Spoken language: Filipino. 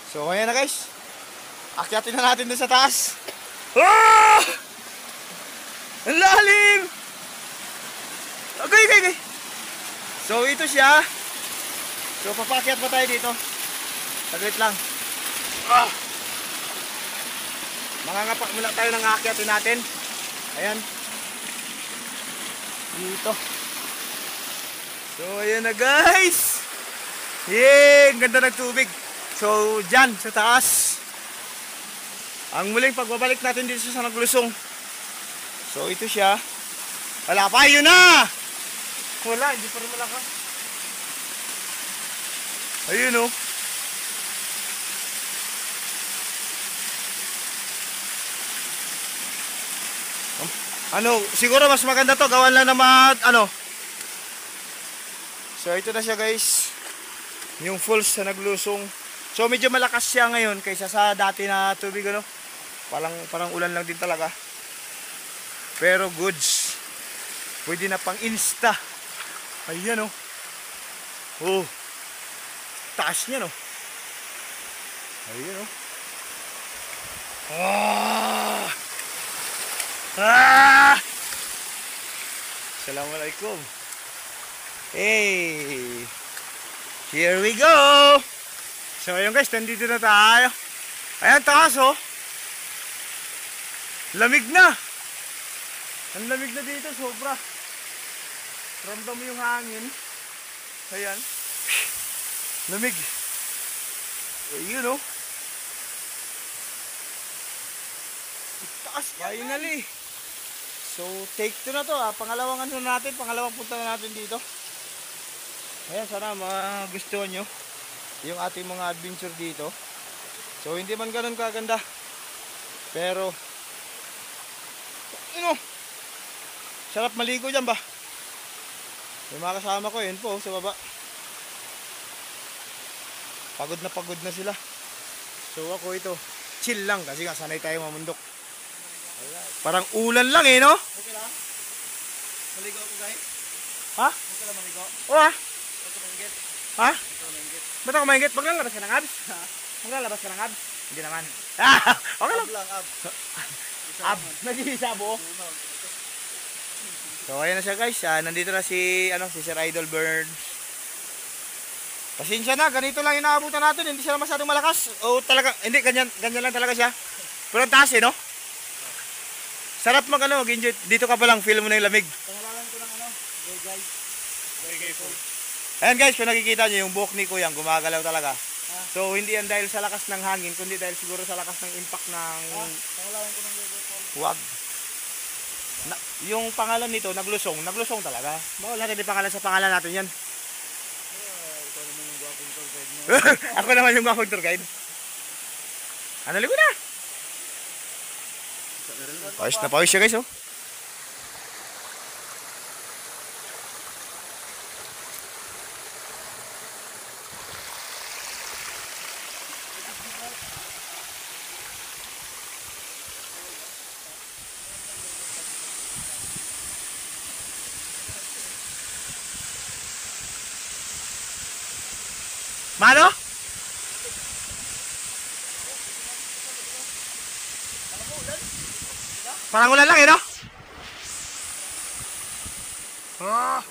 So ayan na guys, akyatin na natin dun sa taas. Ah! Ang lalim! Okay. So ito siya. So papakyat pa tayo dito. Saglit lang. Ah! Mangangapa muna tayo ng akyatin natin. Ayan. Dito. So ayan na guys. Yay! Ang ganda ng tubig. So dyan sa taas, ang muling pagbabalik natin dito sa Naglusong. So ito siya. Wala pa, yun na! Wala, hindi pa rin malakas. Ayun o. Ano, siguro mas maganda to, gawan lang naman, ano. So ito na siya guys, yung falls sa Naglusong. So medyo malakas siya ngayon kaysa sa dati na tubig, ano. Parang ulan lang din talaga. Pero goods. Pwede na pang insta. Ayan o. Oh. Taas niya no. Ayan o. Ah! Ah! Assalamualaikum. Hey. Here we go. So ayun guys, nandito na tayo. Ayan taas oh. Lamig na. Ang lamig na dito, sobra. Ramdam mo yung hangin. Ayan. Lamig. Ayun oh. Taas finally. So take 2 na to ah. Pangalawang ano natin, pangalawang punta na natin dito. Ayan, sana magustuhan nyo yung ating mga adventure dito. So hindi man ganun kaganda, pero ano, sarap maligo dyan ba? Yung mga kasama ko yun po sa baba, pagod na sila. So ako ito chill lang kasi nga sanay tayo mamundok. Parang ulan lang eh no? Okay lang? Maligo ako guys. Ha? Okay lang maligo? Oo ha? Ha? Ba't ako maingit? Maglalabas ka ng abs? Maglalabas ka ng abs? Hindi naman. Okay lang. Ab. Nag-iisa mo? So ayan na siya guys. Nandito na si Sir Idol Bird. Pasensya na. Ganito lang inaabutan natin. Hindi siya masyadong malakas. O talaga, hindi. Ganyan lang talaga siya. Pero ang taas eh no? Sarap mag-enjoy. Dito ka pa lang. Feel mo na yung lamig. Pangalalan ko ng Go guys. Go. Ayan guys, kung nakikita nyo yung buhok ni Kuyang gumagalaw talaga. So hindi yan dahil sa lakas ng hangin, kundi dahil siguro sa lakas ng impact ng wag. Yung pangalan nito, Naglusong talaga. Bawal natin yung pangalan sa pangalan natin yan. Ikaw naman yung gwapong tour guide mo. Ako naman yung gwapong tour guide. Ano ligo na? Pawis na pawis siya guys oh. Mano? Parang ulan lang eh no? Ah.